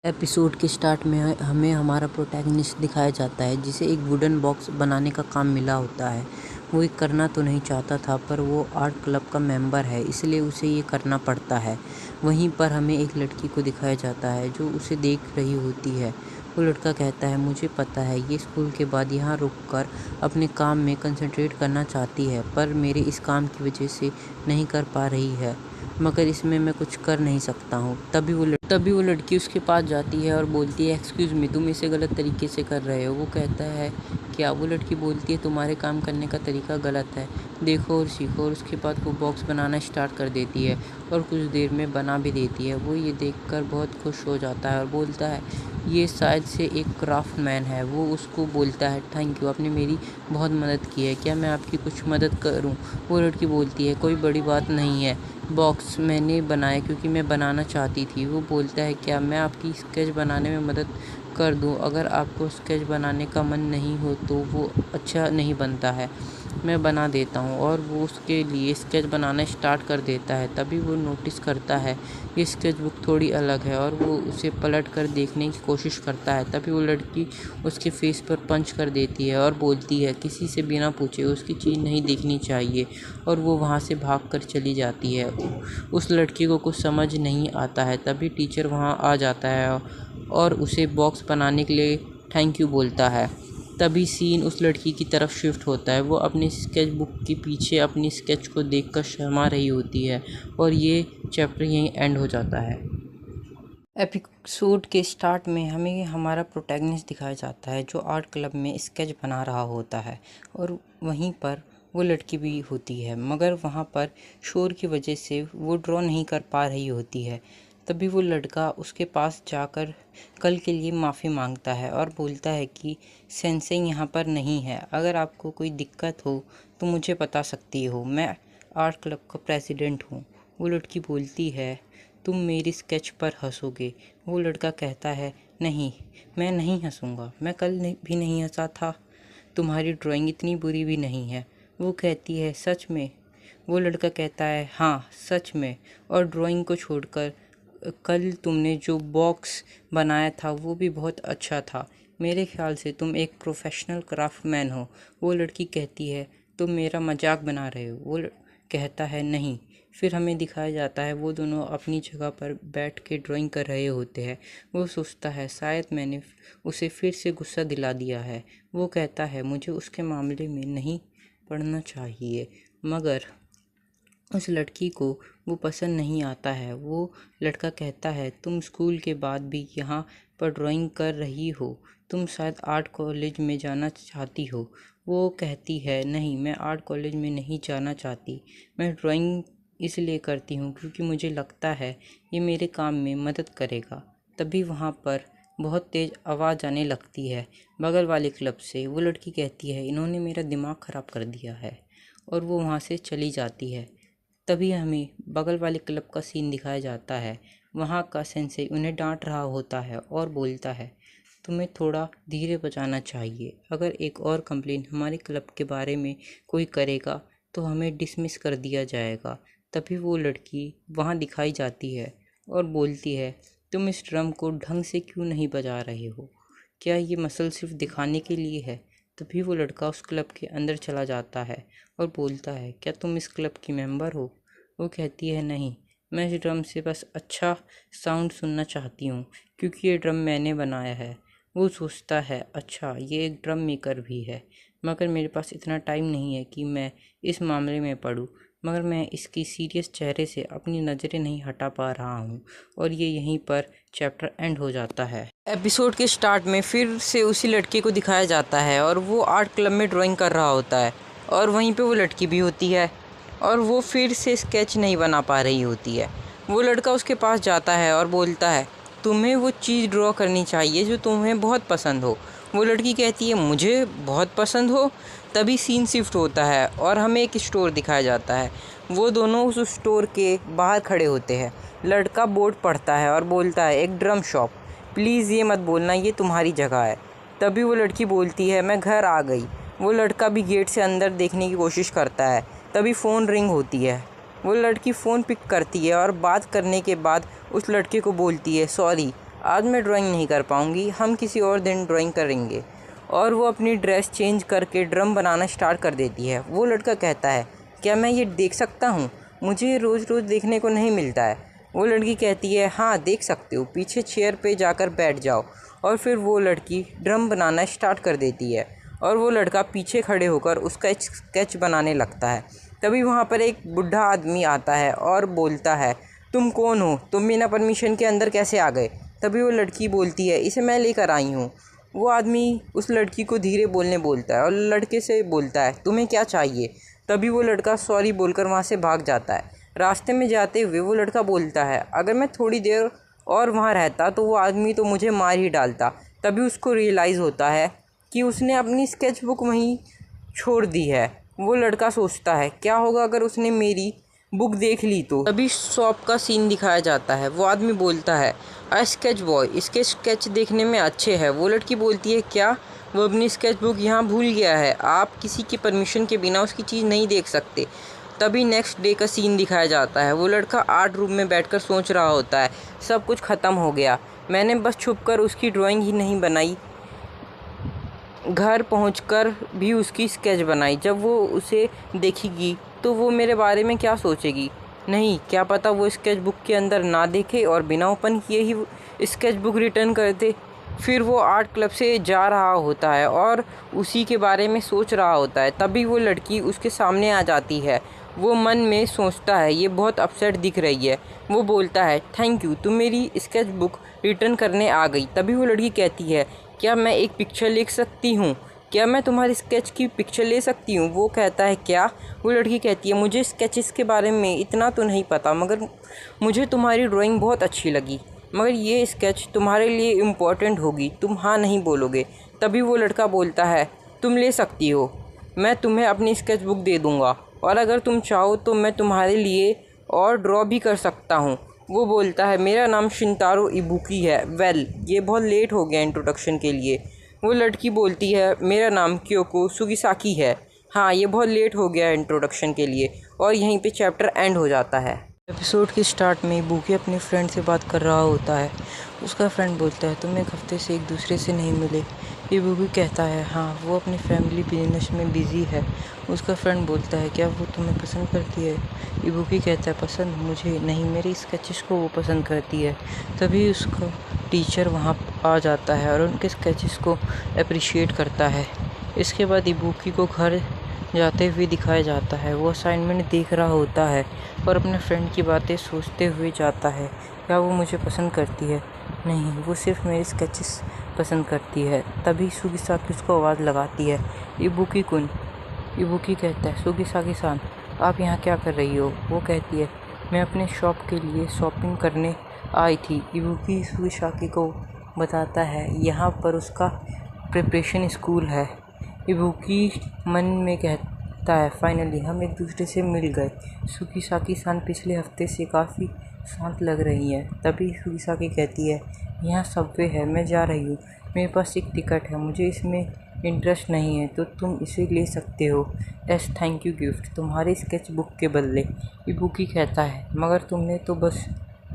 Episode के start में हमें हमारा प्रोटैगनिस्ट दिखाया जाता है जिसे एक वुडन बॉक्स बनाने का काम मिला होता है। वो ये करना तो नहीं चाहता था पर वो आर्ट क्लब का मेंबर है इसलिए उसे ये करना पड़ता है। वहीं पर हमें एक लड़की को दिखाया जाता है जो उसे देख रही होती है। वो लड़का कहता है, मुझे पता है ये स्कूल के बाद यहाँ रुककर अपने काम में कंसंट्रेट करना चाहती है पर मेरे इस काम की वजह से नहीं कर पा रही है, मगर इसमें मैं कुछ कर नहीं सकता हूँ। तभी वो लड़की उसके पास जाती है और बोलती है, एक्सक्यूज़ मी, तुम इसे गलत तरीके से कर रहे हो। वो कहता है, क्या? वो लड़की बोलती है, तुम्हारे काम करने का तरीका गलत है, देखो और सीखो। और उसके बाद वो बॉक्स बनाना स्टार्ट कर देती है और कुछ देर में बना भी देती है। वो ये देखकर बहुत खुश हो जाता है और बोलता है, ये शायद से एक क्राफ्टमैन है। वो उसको बोलता है, थैंक यू, आपने मेरी बहुत मदद की है, क्या मैं आपकी कुछ मदद करूं? वो लड़की बोलती है, कोई बड़ी बात नहीं है, बॉक्स मैंने बनाया क्योंकि मैं बनाना चाहती थी। वो बोलता है, क्या मैं आपकी स्केच बनाने में मदद कर दूं? अगर आपको स्केच बनाने का मन नहीं हो तो वो अच्छा नहीं बनता है, मैं बना देता हूँ। और वो उसके लिए स्केच बनाना स्टार्ट कर देता है। तभी वो नोटिस करता है ये स्केच बुक थोड़ी अलग है और वो उसे पलट कर देखने की कोशिश करता है। तभी वो लड़की उसके फेस पर पंच कर देती है और बोलती है, किसी से बिना पूछे उसकी चीज़ नहीं देखनी चाहिए। और वो वहाँ से भाग कर चली जाती है। उस लड़की को कुछ समझ नहीं आता है। तभी टीचर वहाँ आ जाता है और उसे बॉक्स बनाने के लिए थैंक यू बोलता है। तभी सीन उस लड़की की तरफ शिफ्ट होता है। वो अपनी स्केच बुक के पीछे अपनी स्केच को देखकर शर्मा रही होती है और ये चैप्टर यहीं एंड हो जाता है। एपिसोड के स्टार्ट में हमें हमारा प्रोटैगनिस्ट दिखाया जाता है जो आर्ट क्लब में स्केच बना रहा होता है और वहीं पर वो लड़की भी होती है, मगर वहाँ पर शोर की वजह से वो ड्रॉ नहीं कर पा रही होती है। तभी वो लड़का उसके पास जाकर कल के लिए माफ़ी मांगता है और बोलता है कि सेंसेई यहाँ पर नहीं है, अगर आपको कोई दिक्कत हो तो मुझे बता सकती हो, मैं आर्ट क्लब का प्रेसिडेंट हूँ। वो लड़की बोलती है, तुम मेरी स्केच पर हंसोगे। वो लड़का कहता है, नहीं, मैं नहीं हंसूंगा, मैं कल भी नहीं हंसा था, तुम्हारी ड्राइंग इतनी बुरी भी नहीं है। वो कहती है, सच में? वो लड़का कहता है, हाँ सच में, और ड्राइंग को छोड़कर कल तुमने जो बॉक्स बनाया था वो भी बहुत अच्छा था, मेरे ख्याल से तुम एक प्रोफेशनल क्राफ्टमैन हो। वो लड़की कहती है, तुम मेरा मजाक बना रहे हो। वो कहता है, नहीं। फिर हमें दिखाया जाता है वो दोनों अपनी जगह पर बैठ के ड्राइंग कर रहे होते हैं। वो सोचता है, शायद मैंने उसे फिर से गुस्सा दिला दिया है। वो कहता है, मुझे उसके मामले में नहीं पढ़ना चाहिए, मगर उस लड़की को वो पसंद नहीं आता है। वो लड़का कहता है, तुम स्कूल के बाद भी यहाँ पर ड्राइंग कर रही हो, तुम शायद आर्ट कॉलेज में जाना चाहती हो। वो कहती है, नहीं, मैं आर्ट कॉलेज में नहीं जाना चाहती, मैं ड्राइंग इसलिए करती हूँ क्योंकि मुझे लगता है ये मेरे काम में मदद करेगा। तभी वहाँ पर बहुत तेज़ आवाज़ आने लगती है बगल वाले क्लब से। वो लड़की कहती है, इन्होंने मेरा दिमाग ख़राब कर दिया है, और वो वहाँ से चली जाती है। तभी हमें बगल वाले क्लब का सीन दिखाया जाता है। वहाँ का सेंसेई उन्हें डांट रहा होता है और बोलता है, तुम्हें थोड़ा धीरे बजाना चाहिए, अगर एक और कंप्लेन हमारे क्लब के बारे में कोई करेगा तो हमें डिसमिस कर दिया जाएगा। तभी वो लड़की वहाँ दिखाई जाती है और बोलती है, तुम इस ड्रम को ढंग से क्यों नहीं बजा रहे हो, क्या ये मसल सिर्फ दिखाने के लिए है? तभी वो लड़का उस क्लब के अंदर चला जाता है और बोलता है, क्या तुम इस क्लब की मेंबर हो? वो कहती है, नहीं, मैं इस ड्रम से बस अच्छा साउंड सुनना चाहती हूँ क्योंकि ये ड्रम मैंने बनाया है। वो सोचता है, अच्छा ये एक ड्रम मेकर भी है, मगर मेरे पास इतना टाइम नहीं है कि मैं इस मामले में पढूं, मगर मैं इसकी सीरियस चेहरे से अपनी नज़रें नहीं हटा पा रहा हूँ। और ये यहीं पर चैप्टर एंड हो जाता है। एपिसोड के स्टार्ट में फिर से उसी लड़के को दिखाया जाता है और वो आर्ट क्लब में ड्राइंग कर रहा होता है और वहीं पे वो लड़की भी होती है और वो फिर से स्केच नहीं बना पा रही होती है। वो लड़का उसके पास जाता है और बोलता है, तुम्हें वो चीज़ ड्रॉ करनी चाहिए जो तुम्हें बहुत पसंद हो। वो लड़की कहती है, मुझे बहुत पसंद हो। तभी सीन शिफ्ट होता है और हमें एक स्टोर दिखाया जाता है। वो दोनों उस स्टोर के बाहर खड़े होते हैं। लड़का बोर्ड पढ़ता है और बोलता है, एक ड्रम शॉप, प्लीज़ ये मत बोलना ये तुम्हारी जगह है। तभी वो लड़की बोलती है, मैं घर आ गई। वो लड़का भी गेट से अंदर देखने की कोशिश करता है। तभी फ़ोन रिंग होती है। वो लड़की फ़ोन पिक करती है और बात करने के बाद उस लड़के को बोलती है, सॉरी, आज मैं ड्राइंग नहीं कर पाऊँगी, हम किसी और दिन ड्राइंग करेंगे। और वो अपनी ड्रेस चेंज करके ड्रम बनाना स्टार्ट कर देती है। वो लड़का कहता है, क्या मैं ये देख सकता हूँ? मुझे रोज़ रोज़ देखने को नहीं मिलता है। वो लड़की कहती है, हाँ देख सकते हो, पीछे चेयर पे जाकर बैठ जाओ। और फिर वो लड़की ड्रम बनाना स्टार्ट कर देती है और वो लड़का पीछे खड़े होकर उसका स्केच बनाने लगता है। तभी वहाँ पर एक बूढ़ा आदमी आता है और बोलता है, तुम कौन हो? तुम बिना परमिशन के अंदर कैसे आ गए? तभी वो लड़की बोलती है, इसे मैं लेकर आई हूँ। वो आदमी उस लड़की को धीरे बोलने बोलता है और लड़के से बोलता है, तुम्हें क्या चाहिए? तभी वो लड़का सॉरी बोलकर वहाँ से भाग जाता है। रास्ते में जाते हुए वो लड़का बोलता है, अगर मैं थोड़ी देर और वहाँ रहता तो वो आदमी तो मुझे मार ही डालता। तभी उसको रियलाइज़ होता है कि उसने अपनी स्केच बुक वहीं छोड़ दी है। वो लड़का सोचता है, क्या होगा अगर उसने मेरी बुक देख ली तो? तभी शॉप का सीन दिखाया जाता है। वो आदमी बोलता है, स्केच बॉय, इसके स्केच देखने में अच्छे हैं। वो लड़की बोलती है, क्या? वो अपनी स्केच बुक यहाँ भूल गया है, आप किसी की परमिशन के बिना उसकी चीज़ नहीं देख सकते। तभी नेक्स्ट डे का सीन दिखाया जाता है। वो लड़का आर्ट रूम में बैठकर सोच रहा होता है, सब कुछ ख़त्म हो गया, मैंने बस छुपकर उसकी ड्राइंग ही नहीं बनाई, घर पहुंचकर भी उसकी स्केच बनाई। जब वो उसे देखेगी तो वो मेरे बारे में क्या सोचेगी? नहीं, क्या पता वो स्केच बुक के अंदर ना देखे और बिना ओपन किए ही स्केच बुक रिटर्न कर दे। फिर वो आर्ट क्लब से जा रहा होता है और उसी के बारे में सोच रहा होता है। तभी वो लड़की उसके सामने आ जाती है। वो मन में सोचता है, ये बहुत अपसेट दिख रही है। वो बोलता है, थैंक यू, तुम मेरी स्केच बुक रिटर्न करने आ गई। तभी वो लड़की कहती है, क्या मैं एक पिक्चर ले सकती हूँ? क्या मैं तुम्हारी स्केच की पिक्चर ले सकती हूँ? वो कहता है, क्या? वो लड़की कहती है, मुझे स्केचेस के बारे में इतना तो नहीं पता, मगर मुझे तुम्हारी ड्राइंग बहुत अच्छी लगी, मगर ये स्केच तुम्हारे लिए इम्पोर्टेंट होगी, तुम हाँ नहीं बोलोगे। तभी वो लड़का बोलता है, तुम ले सकती हो, मैं तुम्हें अपनी स्केच बुक दे दूँगा और अगर तुम चाहो तो मैं तुम्हारे लिए और ड्रॉ भी कर सकता हूँ। वो बोलता है, मेरा नाम शिंतारो इबुकी है। वेल, ये बहुत लेट हो गया इंट्रोडक्शन के लिए। वो लड़की बोलती है, मेरा नाम क्योको सुगिसाकी है। हाँ, ये बहुत लेट हो गया इंट्रोडक्शन के लिए। और यहीं पे चैप्टर एंड हो जाता है। एपिसोड के स्टार्ट में इबुकी अपने फ्रेंड से बात कर रहा होता है। उसका फ्रेंड बोलता है, तुम एक हफ्ते से एक दूसरे से नहीं मिले। इबुकी कहता है, हाँ, वो अपनी फैमिली बिजनेस में बिजी है। उसका फ्रेंड बोलता है, क्या वो तुम्हें पसंद करती है? इबुकी कहता है, पसंद? मुझे नहीं, मेरे स्केचेस को वो पसंद करती है। तभी उसका टीचर वहाँ आ जाता है और उनके स्केचेस को अप्रिशिएट करता है। इसके बाद इबुकी को घर जाते हुए दिखाया जाता है। वो असाइनमेंट देख रहा होता है और अपने फ्रेंड की बातें सोचते हुए जाता है, क्या वो मुझे पसंद करती है? नहीं, वो सिर्फ मेरे स्केचेस पसंद करती है। तभी सुगिसाकी उसको आवाज़ लगाती है, इबुकी कुन। इबुकी कहता है, सुगिसाकी सान, आप यहाँ क्या कर रही हो? वो कहती है, मैं अपने शॉप के लिए शॉपिंग करने आई थी। इबुकी सुगिसाकी को बताता है, यहाँ पर उसका प्रिपरेशन स्कूल है। इबुकी मन में कहता है, फाइनली हम एक दूसरे से मिल गए। सुगिसाकी सान पिछले हफ्ते से काफ़ी शांत लग रही है। तभी सुगिसाकी कहती है, यहाँ सबवे है, मैं जा रही हूँ, मेरे पास एक टिकट है, मुझे इसमें इंटरेस्ट नहीं है तो तुम इसे ले सकते हो एस थैंक यू गिफ्ट, तुम्हारे स्केच बुक के बदले। इबुकी कहता है, मगर तुमने तो बस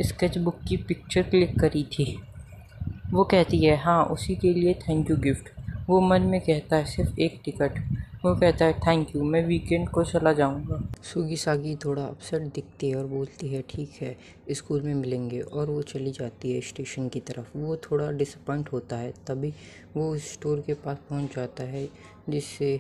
स्केच बुक की पिक्चर क्लिक करी थी। वो कहती है, हाँ, उसी के लिए थैंक यू गिफ्ट। वो मन में कहता है, सिर्फ एक टिकट। वो कहता है, थैंक यू, मैं वीकेंड को चला जाऊंगा। सुगिसाकी थोड़ा अपसेट दिखती है और बोलती है, ठीक है, स्कूल में मिलेंगे। और वो चली जाती है स्टेशन की तरफ। वो थोड़ा डिसअपॉइंट होता है। तभी वो उस स्टोर के पास पहुंच जाता है जिससे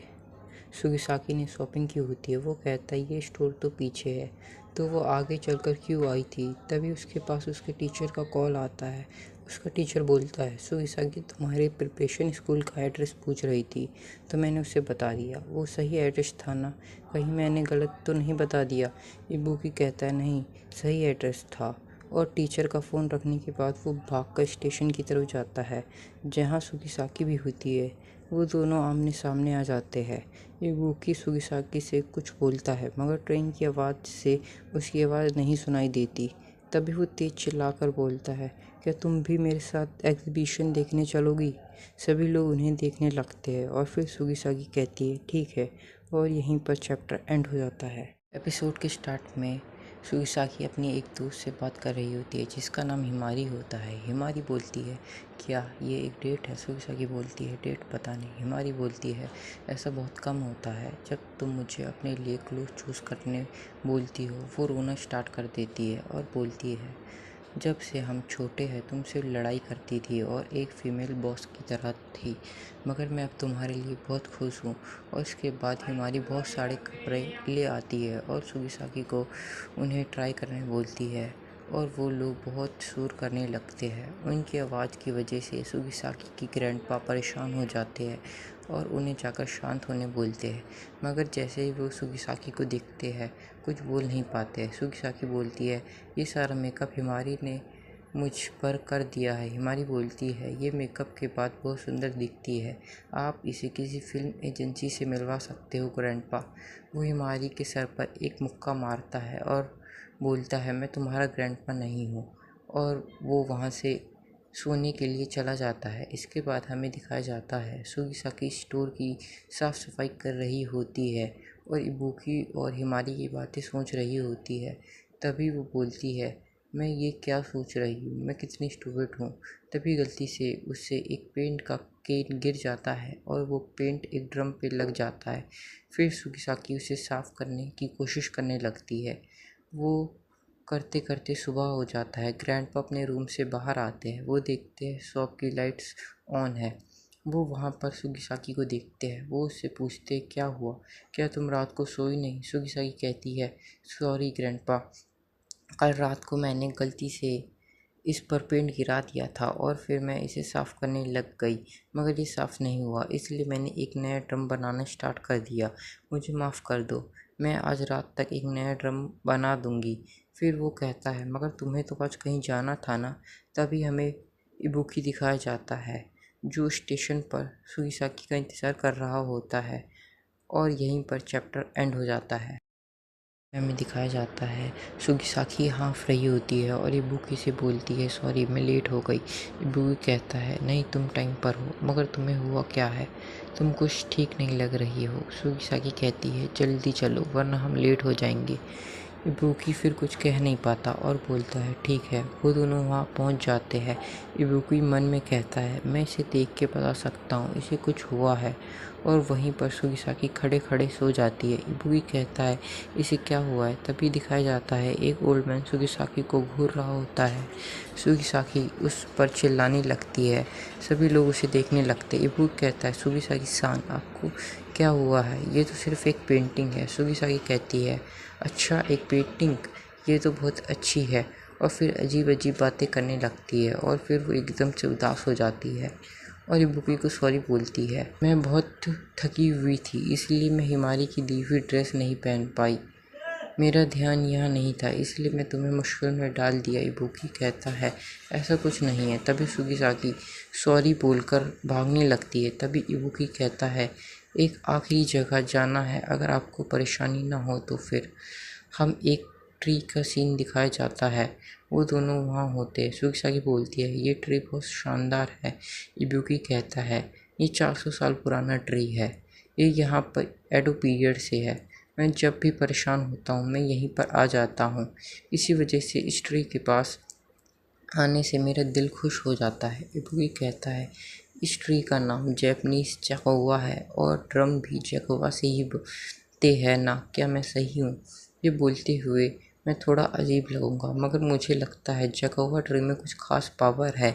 सुगिसाकी ने शॉपिंग की होती है। वो कहता है, ये स्टोर तो पीछे है, तो वो आगे चलकर क्यों आई थी? तभी उसके पास उसके टीचर का कॉल आता है। उसका टीचर बोलता है, सुगिसाकी तुम्हारे प्रिपरेशन स्कूल का एड्रेस पूछ रही थी तो मैंने उसे बता दिया। वो सही एड्रेस था ना? कहीं मैंने गलत तो नहीं बता दिया? इबुकी कहता है, नहीं, सही एड्रेस था। और टीचर का फ़ोन रखने के बाद वो भागकर स्टेशन की तरफ जाता है जहाँ सुगिसाकी भी होती है। वो दोनों आमने सामने आ जाते हैं। इबुकी सुगिसाकी से कुछ बोलता है मगर ट्रेन की आवाज़ से उसकी आवाज़ नहीं सुनाई देती। तभी वो तेज चिल्लाकर बोलता है, क्या तुम भी मेरे साथ एग्जीबिशन देखने चलोगी? सभी लोग उन्हें देखने लगते हैं और फिर सुगिसाकी कहती है, ठीक है। और यहीं पर चैप्टर एंड हो जाता है। एपिसोड के स्टार्ट में सुगिसाकी अपनी एक दोस्त से बात कर रही होती है जिसका नाम हिमारी होता है। हिमारी बोलती है, क्या ये एक डेट है? सुगिसाकी बोलती है, डेट पता नहीं। हिमारी बोलती है, ऐसा बहुत कम होता है। जब तुम मुझे अपने लिए क्लोथ चूज़ करने बोलती हो। वो रोना स्टार्ट कर देती है और बोलती है, जब से हम छोटे हैं तुमसे लड़ाई करती थी और एक फ़ीमेल बॉस की तरह थी, मगर मैं अब तुम्हारे लिए बहुत खुश हूँ। और इसके बाद हिमारी बहुत सारे कपड़े ले आती है और सुगिसाकी को उन्हें ट्राई करने बोलती है और वो लोग बहुत शोर करने लगते हैं। उनकी आवाज़ की वजह से सुगिसाकी की ग्रैंडपा परेशान हो जाते हैं और उन्हें जाकर शांत होने बोलते हैं, मगर जैसे ही वो सुगिसाकी को देखते हैं कुछ बोल नहीं पाते। सुगिसाकी बोलती है, ये सारा मेकअप हिमारी ने मुझ पर कर दिया है। हिमारी बोलती है, ये मेकअप के बाद बहुत सुंदर दिखती है, आप इसे किसी फिल्म एजेंसी से मिलवा सकते हो ग्रैंडपा। वो हिमारी के सर पर एक मुक्का मारता है और बोलता है, मैं तुम्हारा ग्रैंडपा नहीं हूँ, और वो वहाँ से सोने के लिए चला जाता है। इसके बाद हमें दिखाया जाता है सुगिसाकी स्टोर की साफ़ सफाई कर रही होती है और इबुकी और हिमारी की बातें सोच रही होती है। तभी वो बोलती है, मैं ये क्या सोच रही हूँ, मैं कितनी स्टूपिड हूँ। तभी गलती से उससे एक पेंट का केन गिर जाता है और वो पेंट एक ड्रम पे लग जाता है। फिर सुगिसाकी उसे साफ़ करने की कोशिश करने लगती है। वो करते करते सुबह हो जाता है। ग्रैंडपा अपने रूम से बाहर आते हैं। वो देखते हैं शॉप की लाइट्स ऑन है। वो वहाँ पर सुगिसाकी को देखते हैं। वो उससे पूछते हैं, क्या हुआ, क्या तुम रात को सोई नहीं? सुगिसाकी कहती है, सॉरी ग्रैंडपा, कल रात को मैंने गलती से इस पर पेंट गिरा दिया था और फिर मैं इसे साफ़ करने लग गई, मगर ये साफ़ नहीं हुआ, इसलिए मैंने एक नया ड्रम बनाना स्टार्ट कर दिया। मुझे माफ़ कर दो, मैं आज रात तक एक नया ड्रम बना दूंगी। फिर वो कहता है, मगर तुम्हें तो आज कहीं जाना था ना। तभी हमें इबुकी दिखाया जाता है जो स्टेशन पर सुगिसाकी का इंतज़ार कर रहा होता है, और यहीं पर चैप्टर एंड हो जाता है। हमें दिखाया जाता है सुगिसाकी हाँफ रही होती है और इबुकी से बोलती है, सॉरी मैं लेट हो गई। इबुकी कहता है, नहीं तुम टाइम पर हो, मगर तुम्हें हुआ क्या है, तुम कुछ ठीक नहीं लग रही हो। सुगिसाकी कहती है, जल्दी चलो वरना हम लेट हो जाएंगे। इबुकी फिर कुछ कह नहीं पाता और बोलता है, ठीक है। वो दोनों वहाँ पहुँच जाते हैं। इबुकी मन में कहता है, मैं इसे देख के बता सकता हूँ इसे कुछ हुआ है, और वहीं पर सुगिसाकी खड़े खड़े सो जाती है। इबुकी कहता है, इसे क्या हुआ है? तभी दिखाया जाता है एक ओल्ड मैन सुगिसाकी को घूर रहा होता है। सुगिसाकी उस पर चिल्लाने लगती है। सभी लोग उसे देखने लगते हैं। इबुकी कहता है, सुगिसाकी सान, आपको क्या हुआ है? ये तो सिर्फ एक पेंटिंग है। सुगिसाकी कहती है, अच्छा एक पेंटिंग, ये तो बहुत अच्छी है। और फिर अजीब अजीब बातें करने लगती है और फिर वो एकदम से उदास हो जाती है और इबुकी को सॉरी बोलती है। मैं बहुत थकी हुई थी, इसलिए मैं हिमारी की दी हुई ड्रेस नहीं पहन पाई। मेरा ध्यान यहाँ नहीं था, इसलिए मैं तुम्हें मुश्किल में डाल दिया। इबुकी कहता है, ऐसा कुछ नहीं है। तभी सुगिसाकी सॉरी बोलकर भागने लगती है। तभी इबुकी कहता है, एक आखिरी जगह जाना है, अगर आपको परेशानी ना हो तो। फिर हम एक ट्री का सीन दिखाया जाता है। वो दोनों वहाँ होते हैं। सुगिसाकी बोलती है, ये ट्री बहुत शानदार है। इबुकी कहता है, ये 400 साल पुराना ट्री है, ये यहाँ पर एडो पीरियड से है। मैं जब भी परेशान होता हूँ मैं यहीं पर आ जाता हूँ, इसी वजह से इस ट्री के पास आने से मेरा दिल खुश हो जाता है। इबुकी कहता है, इस ट्री का नाम जैपनीज जैकवा है और ड्रम भी जैकवा से ही बनते हैं ना, क्या मैं सही हूँ? ये बोलते हुए मैं थोड़ा अजीब लगूंगा, मगर मुझे लगता है जैकवा ट्री में कुछ खास पावर है,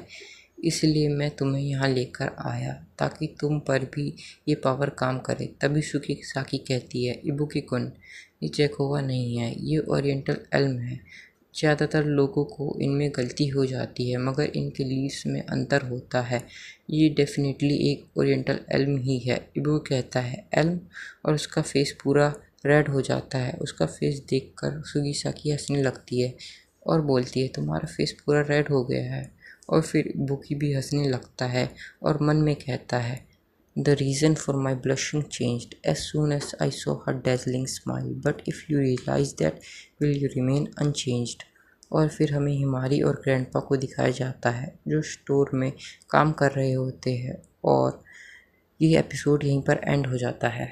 इसलिए मैं तुम्हें यहाँ लेकर आया ताकि तुम पर भी ये पावर काम करे। तभी सुगिसाकी कहती है, इबुकी कुन, ये जैकवा नहीं है, ये ओरिएंटल एल्म है। ज़्यादातर लोगों को इनमें गलती हो जाती है, मगर इनके लीव्स में अंतर होता है। ये डेफिनेटली एक ओरिएंटल एल्म ही है। इबुकी कहता है, एल्म, और उसका फेस पूरा रेड हो जाता है। उसका फेस देखकर सुगिसाकी हंसने लगती है और बोलती है, तुम्हारा फेस पूरा रेड हो गया है। और फिर इबुकी भी हंसने लगता है और मन में कहता है, The reason for my blushing changed as soon as I saw her dazzling smile. But if you realize that, will you remain unchanged? और फिर हमें हिमारी और ग्रैंडपा को दिखाया जाता है जो स्टोर में काम कर रहे होते हैं, और ये एपिसोड यहीं पर एंड हो जाता है।